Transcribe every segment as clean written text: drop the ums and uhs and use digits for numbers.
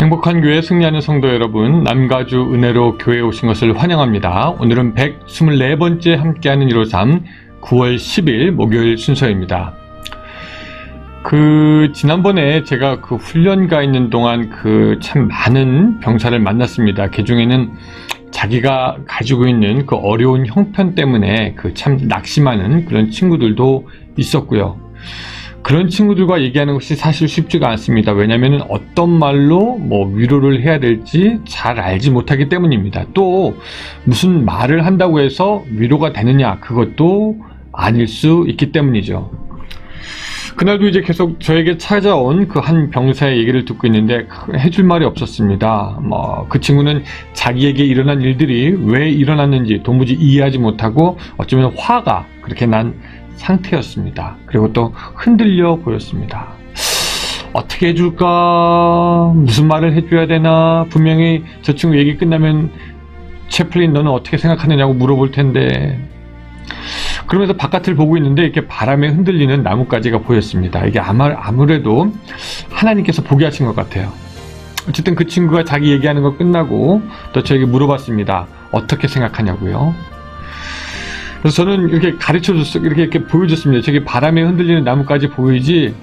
행복한 교회 승리하는 성도 여러분, 남가주 은혜로 교회에 오신 것을 환영합니다. 오늘은 124번째 함께하는 153 9월 10일 목요일 순서입니다. 지난번에 제가 훈련 가 있는 동안 참 많은 병사를 만났습니다. 그 중에는 자기가 가지고 있는 어려운 형편 때문에 참 낙심하는 그런 친구들도 있었고요. 그런 친구들과 얘기하는 것이 사실 쉽지가 않습니다. 왜냐하면 어떤 말로 위로를 해야 될지 잘 알지 못하기 때문입니다. 또 무슨 말을 한다고 해서 위로가 되느냐, 그것도 아닐 수 있기 때문이죠. 그날도 이제 계속 저에게 찾아온 한 병사의 얘기를 듣고 있는데 해줄 말이 없었습니다. 그 친구는 자기에게 일어난 일들이 왜 일어났는지 도무지 이해하지 못하고 어쩌면 화가 그렇게 난 상태였습니다. 그리고 또 흔들려 보였습니다. 어떻게 해줄까? 무슨 말을 해줘야 되나? 분명히 저 친구 얘기 끝나면 채플린 너는 어떻게 생각하느냐고 물어볼 텐데. 그러면서 바깥을 보고 있는데 이렇게 바람에 흔들리는 나뭇가지가 보였습니다. 이게 아무래도 하나님께서 보게 하신 것 같아요. 어쨌든 그 친구가 자기 얘기하는 거 끝나고 또 저에게 물어봤습니다. 어떻게 생각하냐고요? 그래서 저는 이렇게 가르쳐줬어요. 이렇게 보여줬습니다. 저기 바람에 흔들리는 나뭇가지 보이지?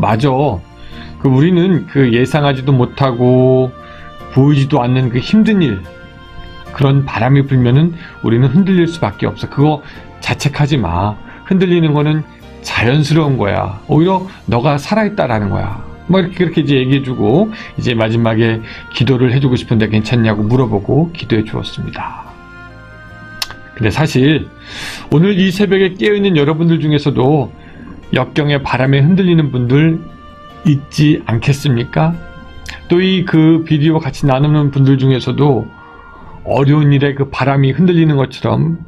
맞아. 우리는 예상하지도 못하고 보이지도 않는 힘든 일, 그런 바람이 불면은 우리는 흔들릴 수밖에 없어. 그거 자책하지 마. 흔들리는 거는 자연스러운 거야. 오히려 너가 살아있다라는 거야. 그렇게 이제 얘기해주고, 이제 마지막에 기도를 해주고 싶은데 괜찮냐고 물어보고 기도해 주었습니다. 근데 사실 오늘 이 새벽에 깨어있는 여러분들 중에서도 역경의 바람에 흔들리는 분들 있지 않겠습니까? 또 이 비디오 같이 나누는 분들 중에서도 어려운 일에 바람이 흔들리는 것처럼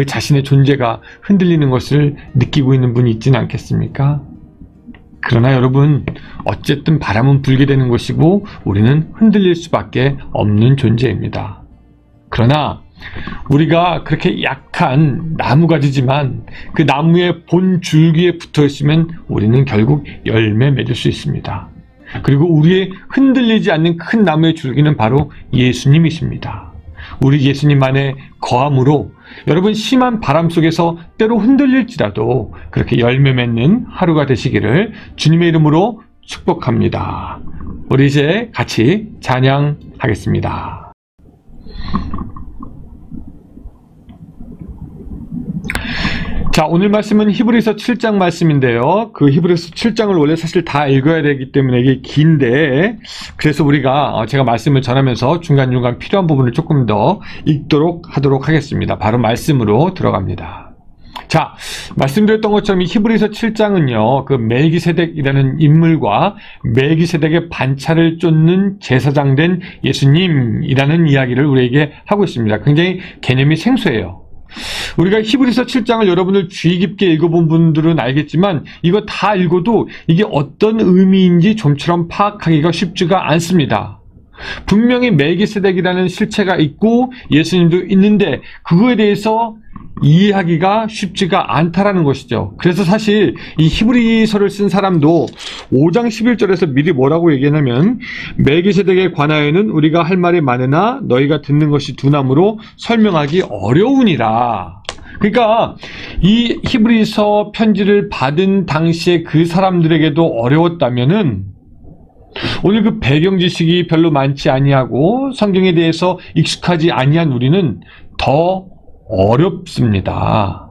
자신의 존재가 흔들리는 것을 느끼고 있는 분이 있지는 않겠습니까? 그러나 여러분, 어쨌든 바람은 불게 되는 것이고 우리는 흔들릴 수밖에 없는 존재입니다. 그러나 우리가 그렇게 약한 나무가지지만 그 나무의 본 줄기에 붙어 있으면 우리는 결국 열매 맺을 수 있습니다. 그리고 우리의 흔들리지 않는 큰 나무의 줄기는 바로 예수님이십니다. 우리 예수님 안에 거함으로 여러분, 심한 바람 속에서 때로 흔들릴지라도 그렇게 열매 맺는 하루가 되시기를 주님의 이름으로 축복합니다. 우리 이제 같이 찬양하겠습니다. 자, 오늘 말씀은 히브리서 7장 말씀인데요. 히브리서 7장을 원래 사실 다 읽어야 되기 때문에 이게 긴데, 그래서 우리가 제가 말씀을 전하면서 중간중간 필요한 부분을 조금 더 읽도록 하도록 하겠습니다. 바로 말씀으로 들어갑니다. 자, 말씀드렸던 것처럼 이 히브리서 7장은요, 멜기세덱이라는 인물과 멜기세덱의 반차를 쫓는 제사장 된 예수님이라는 이야기를 우리에게 하고 있습니다. 굉장히 개념이 생소해요. 우리가 히브리서 7장을 여러분들 주의 깊게 읽어본 분들은 알겠지만 이거 다 읽어도 이게 어떤 의미인지 좀처럼 파악하기가 쉽지가 않습니다. 분명히 멜기세덱이라는 실체가 있고 예수님도 있는데 그거에 대해서 이해하기가 쉽지가 않다라는 것이죠. 그래서 사실 이 히브리서를 쓴 사람도 5장 11절에서 미리 뭐라고 얘기하냐면, 멜기세덱에 관하여는 우리가 할 말이 많으나 너희가 듣는 것이 둔함으로 설명하기 어려우니라. 그러니까 이 히브리서 편지를 받은 당시에 그 사람들에게도 어려웠다면은 오늘 배경 지식이 별로 많지 아니하고 성경에 대해서 익숙하지 아니한 우리는 더 어렵습니다.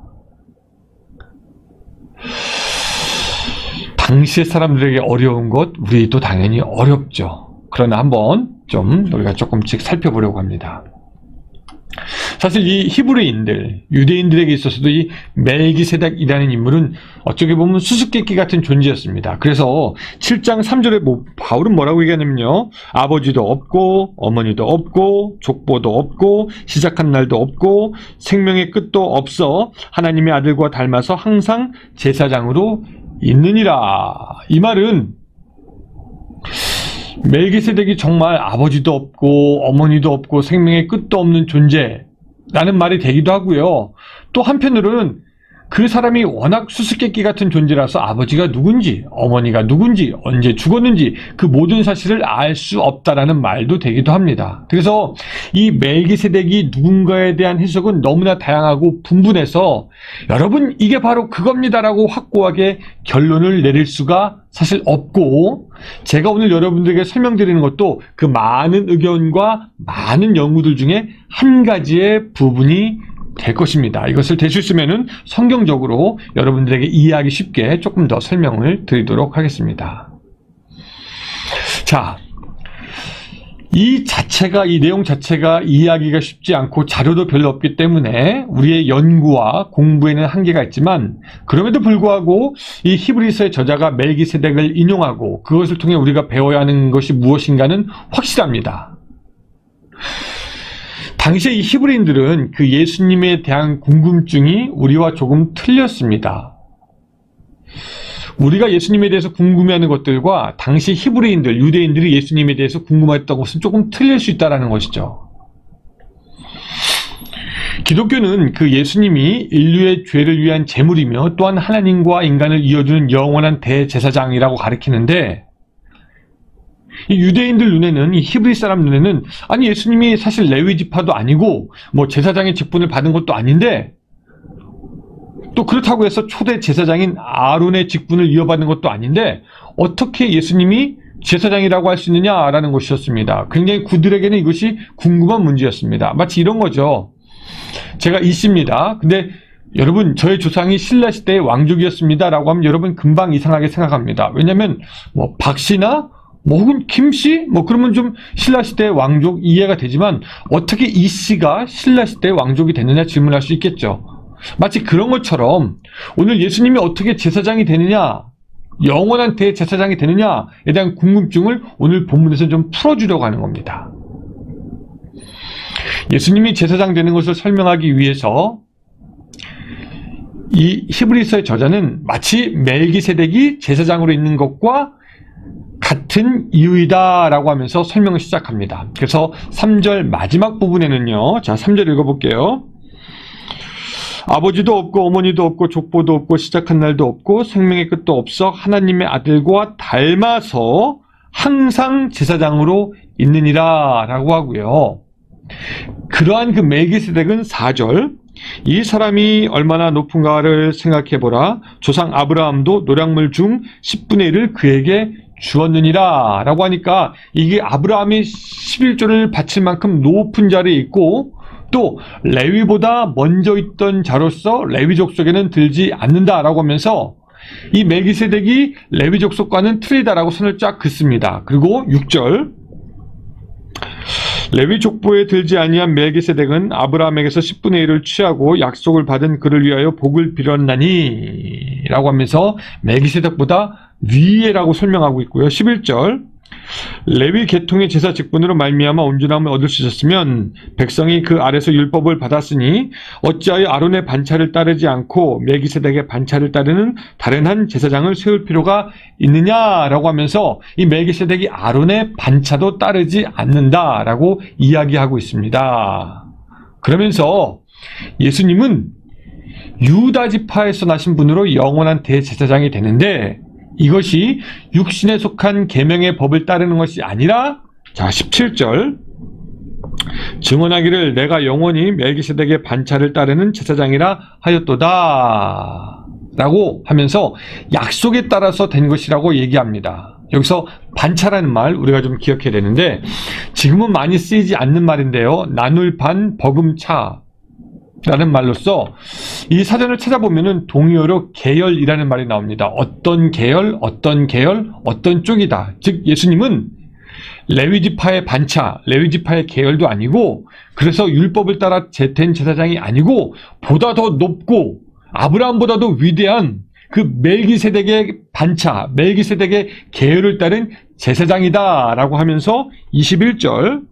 당시의 사람들에게 어려운 것, 우리도 당연히 어렵죠. 그러나 한번 우리가 조금씩 살펴보려고 합니다. 사실 이 히브리인들, 유대인들에게 있어서도 이 멜기세덱이라는 인물은 어떻게 보면 수수께끼 같은 존재였습니다. 그래서 7장 3절에 바울은 뭐라고 얘기하냐면요, 아버지도 없고 어머니도 없고 족보도 없고 시작한 날도 없고 생명의 끝도 없어 하나님의 아들과 닮아서 항상 제사장으로 있느니라. 이 말은 멜기세덱이 정말 아버지도 없고 어머니도 없고 생명의 끝도 없는 존재라는 말이 되기도 하고요. 또 한편으로는 그 사람이 워낙 수수께끼 같은 존재라서 아버지가 누군지, 어머니가 누군지, 언제 죽었는지 그 모든 사실을 알 수 없다라는 말도 되기도 합니다. 그래서 이 멜기세덱이 누군가에 대한 해석은 너무나 다양하고 분분해서 여러분 이게 바로 그겁니다라고 확고하게 결론을 내릴 수가 사실 없고, 제가 오늘 여러분들에게 설명드리는 것도 그 많은 의견과 많은 연구들 중에 한 가지의 부분이 될 것입니다. 이것을 될 수 있으면은 성경적으로 여러분들에게 이해하기 쉽게 조금 더 설명을 드리도록 하겠습니다. 자, 이 내용 자체가 이해하기가 쉽지 않고 자료도 별로 없기 때문에 우리의 연구와 공부에는 한계가 있지만, 그럼에도 불구하고 이 히브리서의 저자가 멜기세덱을 인용하고 그것을 통해 우리가 배워야 하는 것이 무엇인가는 확실합니다. 당시에 이 히브리인들은 그 예수님에 대한 궁금증이 우리와 조금 틀렸습니다. 우리가 예수님에 대해서 궁금해하는 것들과 당시 히브리인들, 유대인들이 예수님에 대해서 궁금했던 것은 조금 틀릴 수 있다는 것이죠. 기독교는 그 예수님이 인류의 죄를 위한 제물이며 또한 하나님과 인간을 이어주는 영원한 대제사장이라고 가리키는데, 이 유대인들 눈에는, 이 히브리 사람 눈에는 아니 예수님이 사실 레위 지파도 아니고 뭐 제사장의 직분을 받은 것도 아닌데, 또 그렇다고 해서 초대 제사장인 아론의 직분을 이어받는 것도 아닌데 어떻게 예수님이 제사장이라고 할 수 있느냐라는 것이었습니다. 굉장히 그들에게는 이것이 궁금한 문제였습니다. 마치 이런 거죠. 제가 이씨입니다. 근데 여러분 저의 조상이 신라시대의 왕족이었습니다 라고 하면 여러분 금방 이상하게 생각합니다. 왜냐면 뭐 박씨나 뭐 혹은 김씨? 뭐 그러면 좀 신라시대의 왕족 이해가 되지만 어떻게 이씨가 신라시대의 왕족이 됐느냐 질문할 수 있겠죠. 마치 그런 것처럼 오늘 예수님이 어떻게 제사장이 되느냐, 영원한 대제사장이 되느냐에 대한 궁금증을 오늘 본문에서 좀 풀어주려고 하는 겁니다. 예수님이 제사장 되는 것을 설명하기 위해서 이 히브리서의 저자는 마치 멜기세덱이 제사장으로 있는 것과 같은 이유이다 라고 하면서 설명을 시작합니다. 그래서 3절 마지막 부분에는요, 자 3절 읽어볼게요. 아버지도 없고 어머니도 없고 족보도 없고 시작한 날도 없고 생명의 끝도 없어 하나님의 아들과 닮아서 항상 제사장으로 있느니라 라고 하고요. 그러한 그 멜기세덱은 4절, 이 사람이 얼마나 높은가를 생각해보라. 조상 아브라함도 노략물 중 10분의 1을 그에게 주었느니라 라고 하니까 이게 아브라함이 11조를 바칠 만큼 높은 자리에 있고, 또 레위보다 먼저 있던 자로서 레위족 속에는 들지 않는다라고 하면서 이 멜기세덱이 레위족 속과는 틀리다라고 선을 쫙 긋습니다. 그리고 6절, 레위 족보에 들지 아니한 멜기세덱은 아브라함에게서 10분의 1을 취하고 약속을 받은 그를 위하여 복을 빌었나니 라고 하면서 멜기세덱보다 위에라고 설명하고 있고요. 11절, 레위 계통의 제사 직분으로 말미암아 온전함을 얻을 수 있었으면 백성이 그 아래서 율법을 받았으니 어찌하여 아론의 반차를 따르지 않고 멜기세덱의 반차를 따르는 다른 한 제사장을 세울 필요가 있느냐라고 하면서 이 멜기세덱이 아론의 반차도 따르지 않는다라고 이야기하고 있습니다. 그러면서 예수님은 유다 지파에서 나신 분으로 영원한 대제사장이 되는데, 이것이 육신에 속한 계명의 법을 따르는 것이 아니라, 자 17절, 증언하기를 내가 영원히 멜기세덱의 반차를 따르는 제사장이라 하였도다 라고 하면서 약속에 따라서 된 것이라고 얘기합니다. 여기서 반차라는 말 우리가 좀 기억해야 되는데, 지금은 많이 쓰이지 않는 말인데요, 나눌 반 버금차 라는 말로써 이 사전을 찾아보면은 동의어로 계열이라는 말이 나옵니다. 어떤 계열, 어떤 계열, 어떤 쪽이다. 즉 예수님은 레위지파의 반차, 레위지파의 계열도 아니고, 그래서 율법을 따라 된 제사장이 아니고 보다 더 높고 아브라함보다도 위대한 그 멜기세덱의 반차, 멜기세덱의 계열을 따른 제사장이다 라고 하면서 21절,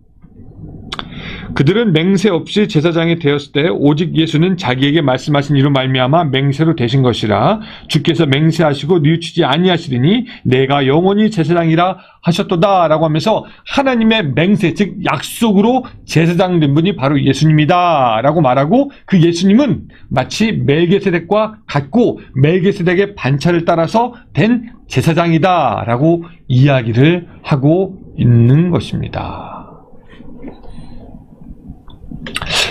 그들은 맹세 없이 제사장이 되었을 때 오직 예수는 자기에게 말씀하신 이로 말미암아 맹세로 되신 것이라. 주께서 맹세하시고 뉘우치지 아니하시리니 내가 영원히 제사장이라 하셨도다 라고 하면서 하나님의 맹세, 즉 약속으로 제사장 된 분이 바로 예수님이다 라고 말하고, 그 예수님은 마치 멜기세덱과 같고 멜기세덱의 반차를 따라서 된 제사장이다 라고 이야기를 하고 있는 것입니다.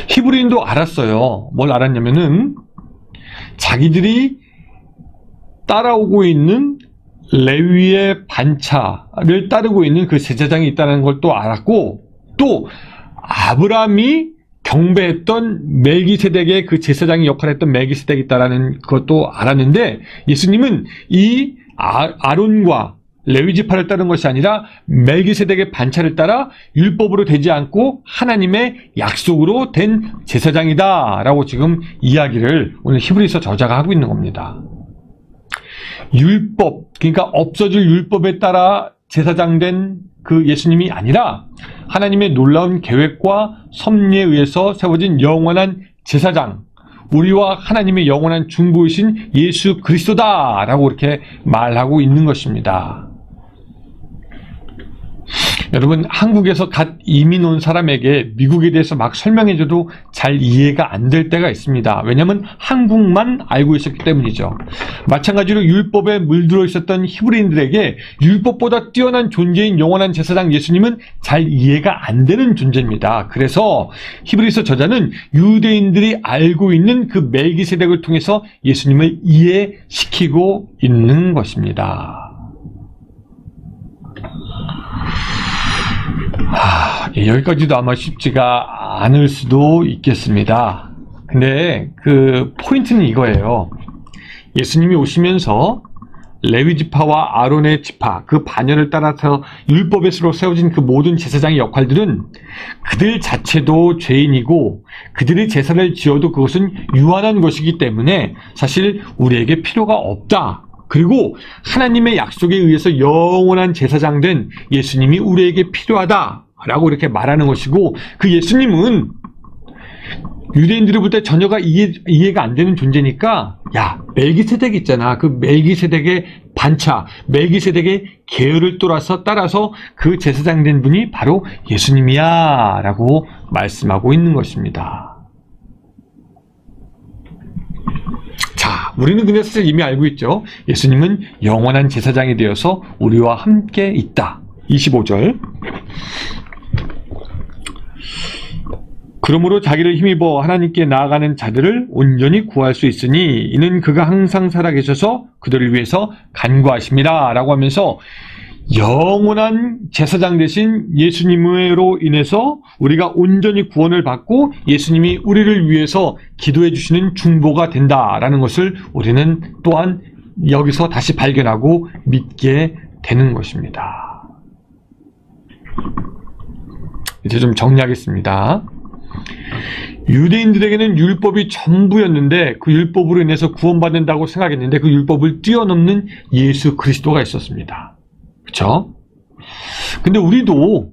히브리인도 알았어요. 뭘 알았냐면은 자기들이 따라오고 있는 레위의 반차를 따르고 있는 그 제사장이 있다는 걸 또 알았고, 또 아브라함이 경배했던 멜기세덱의 그 제사장의 역할을 했던 멜기세덱이 있다는 것도 알았는데, 예수님은 이 아론과 레위지파를 따른 것이 아니라 멜기세덱의 반차를 따라 율법으로 되지 않고 하나님의 약속으로 된 제사장이다 라고 지금 이야기를 오늘 히브리서 저자가 하고 있는 겁니다. 율법, 그러니까 없어질 율법에 따라 제사장 된 그 예수님이 아니라 하나님의 놀라운 계획과 섭리에 의해서 세워진 영원한 제사장, 우리와 하나님의 영원한 중보이신 예수 그리스도다 라고 이렇게 말하고 있는 것입니다. 여러분, 한국에서 갓 이민 온 사람에게 미국에 대해서 막 설명해줘도 잘 이해가 안 될 때가 있습니다. 왜냐하면 한국만 알고 있었기 때문이죠. 마찬가지로 율법에 물들어 있었던 히브리인들에게 율법보다 뛰어난 존재인 영원한 제사장 예수님은 잘 이해가 안 되는 존재입니다. 그래서 히브리서 저자는 유대인들이 알고 있는 그 멜기세덱을 통해서 예수님을 이해시키고 있는 것입니다. 여기까지도 아마 쉽지가 않을 수도 있겠습니다. 근데 그 포인트는 이거예요. 예수님이 오시면서 레위지파와 아론의 지파, 그 반열을 따라서 율법에서 세워진 그 모든 제사장의 역할들은 그들 자체도 죄인이고 그들의 제사를 지어도 그것은 유한한 것이기 때문에 사실 우리에게 필요가 없다. 그리고 하나님의 약속에 의해서 영원한 제사장 된 예수님이 우리에게 필요하다라고 이렇게 말하는 것이고, 그 예수님은 유대인들이 볼 때 전혀가 이해가 안 되는 존재니까, 야, 멜기세덱 있잖아. 그 멜기세덱의 반차, 멜기세덱의 계율을 따라서 그 제사장 된 분이 바로 예수님이야 라고 말씀하고 있는 것입니다. 자, 우리는 근데 사실 이미 알고 있죠. 예수님은 영원한 제사장이 되어서 우리와 함께 있다. 25절. 그러므로 자기를 힘입어 하나님께 나아가는 자들을 온전히 구할 수 있으니 이는 그가 항상 살아계셔서 그들을 위해서 간구하십니다 라고 하면서 영원한 제사장 되신 예수님으로 인해서 우리가 온전히 구원을 받고 예수님이 우리를 위해서 기도해 주시는 중보가 된다라는 것을 우리는 또한 여기서 다시 발견하고 믿게 되는 것입니다. 이제 좀 정리하겠습니다. 유대인들에게는 율법이 전부였는데 그 율법으로 인해서 구원받는다고 생각했는데 그 율법을 뛰어넘는 예수 그리스도가 있었습니다. 그렇죠? 근데 우리도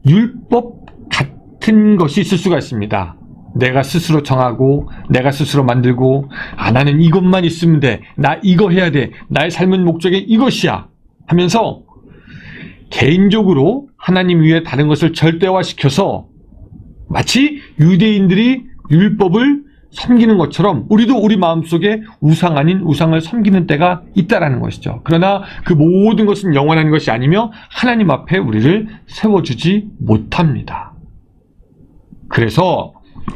율법 같은 것이 있을 수가 있습니다. 내가 스스로 정하고 내가 스스로 만들고, 나는 이것만 있으면 돼, 나 이거 해야 돼, 나의 삶은 목적이 이것이야 하면서 개인적으로 하나님 위에 다른 것을 절대화시켜서 마치 유대인들이 율법을 섬기는 것처럼 우리도 우리 마음속에 우상 아닌 우상을 섬기는 때가 있다라는 것이죠. 그러나 그 모든 것은 영원한 것이 아니며 하나님 앞에 우리를 세워주지 못합니다. 그래서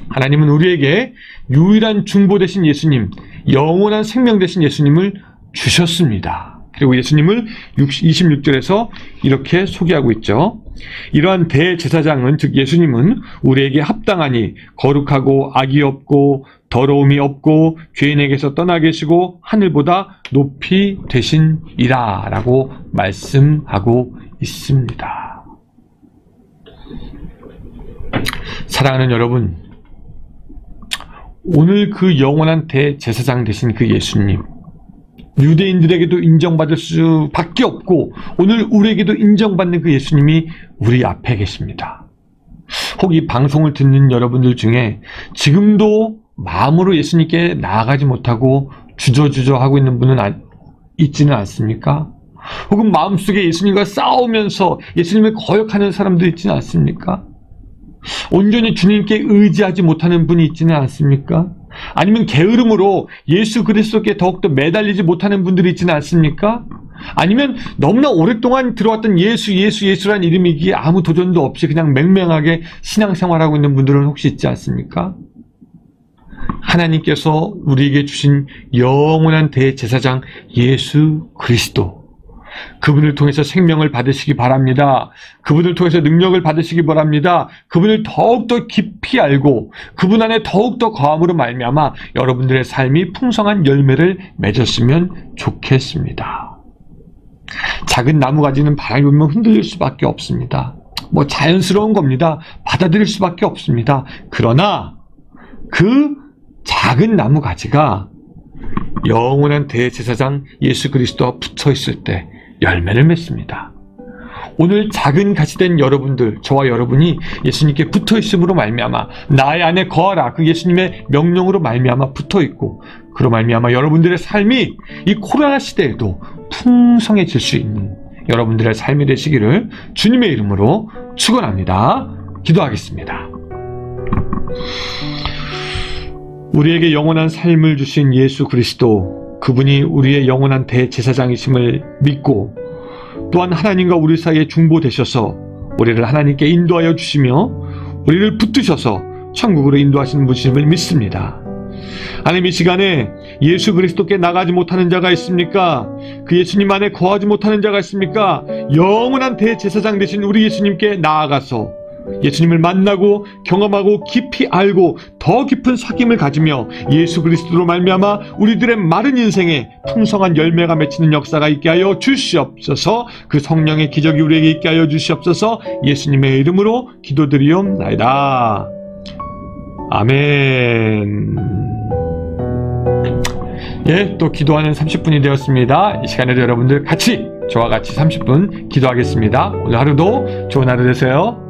하나님은 우리에게 유일한 중보 되신 예수님, 영원한 생명 되신 예수님을 주셨습니다. 그리고 예수님을 26절에서 이렇게 소개하고 있죠. 이러한 대제사장은, 즉 예수님은 우리에게 합당하니 거룩하고 악이 없고 더러움이 없고 죄인에게서 떠나 계시고 하늘보다 높이 되신이라 라고 말씀하고 있습니다. 사랑하는 여러분, 오늘 그 영원한 대제사장 되신 그 예수님, 유대인들에게도 인정받을 수밖에 없고 오늘 우리에게도 인정받는 그 예수님이 우리 앞에 계십니다. 혹 이 방송을 듣는 여러분들 중에 지금도 마음으로 예수님께 나아가지 못하고 주저주저 하고 있는 분은 있지는 않습니까? 혹은 마음속에 예수님과 싸우면서 예수님을 거역하는 사람도 있지는 않습니까? 온전히 주님께 의지하지 못하는 분이 있지는 않습니까? 아니면 게으름으로 예수 그리스도께 더욱더 매달리지 못하는 분들이 있지는 않습니까? 아니면 너무나 오랫동안 들어왔던 예수라는 이름이기에 아무 도전도 없이 그냥 맹맹하게 신앙생활하고 있는 분들은 혹시 있지 않습니까? 하나님께서 우리에게 주신 영원한 대제사장 예수 그리스도, 그분을 통해서 생명을 받으시기 바랍니다. 그분을 통해서 능력을 받으시기 바랍니다. 그분을 더욱더 깊이 알고 그분 안에 더욱더 거함으로 말미암아 여러분들의 삶이 풍성한 열매를 맺었으면 좋겠습니다. 작은 나무가지는 바람이 불면 흔들릴 수밖에 없습니다. 자연스러운 겁니다. 받아들일 수밖에 없습니다. 그러나 그 작은 나무가지가 영원한 대제사장 예수 그리스도와 붙어 있을 때 열매를 맺습니다. 오늘 작은 가지된 여러분들, 저와 여러분이 예수님께 붙어 있음으로 말미암아 나의 안에 거하라, 그 예수님의 명령으로 말미암아 붙어 있고, 그로 말미암아 여러분들의 삶이 이 코로나 시대에도 풍성해질 수 있는 여러분들의 삶이 되시기를 주님의 이름으로 축원합니다. 기도하겠습니다. 우리에게 영원한 삶을 주신 예수 그리스도, 그분이 우리의 영원한 대제사장이심을 믿고 또한 하나님과 우리 사이에 중보되셔서 우리를 하나님께 인도하여 주시며 우리를 붙드셔서 천국으로 인도하시는 분이심을 믿습니다. 하나님, 이 시간에 예수 그리스도께 나가지 못하는 자가 있습니까? 그 예수님 안에 거하지 못하는 자가 있습니까? 영원한 대제사장 되신 우리 예수님께 나아가서 예수님을 만나고 경험하고 깊이 알고 더 깊은 사귐을 가지며 예수 그리스도로 말미암아 우리들의 마른 인생에 풍성한 열매가 맺히는 역사가 있게 하여 주시옵소서. 그 성령의 기적이 우리에게 있게 하여 주시옵소서. 예수님의 이름으로 기도드리옵나이다. 아멘. 예, 또 기도하는 30분이 되었습니다. 이 시간에도 여러분들 저와 같이 30분 기도하겠습니다. 오늘 하루도 좋은 하루 되세요.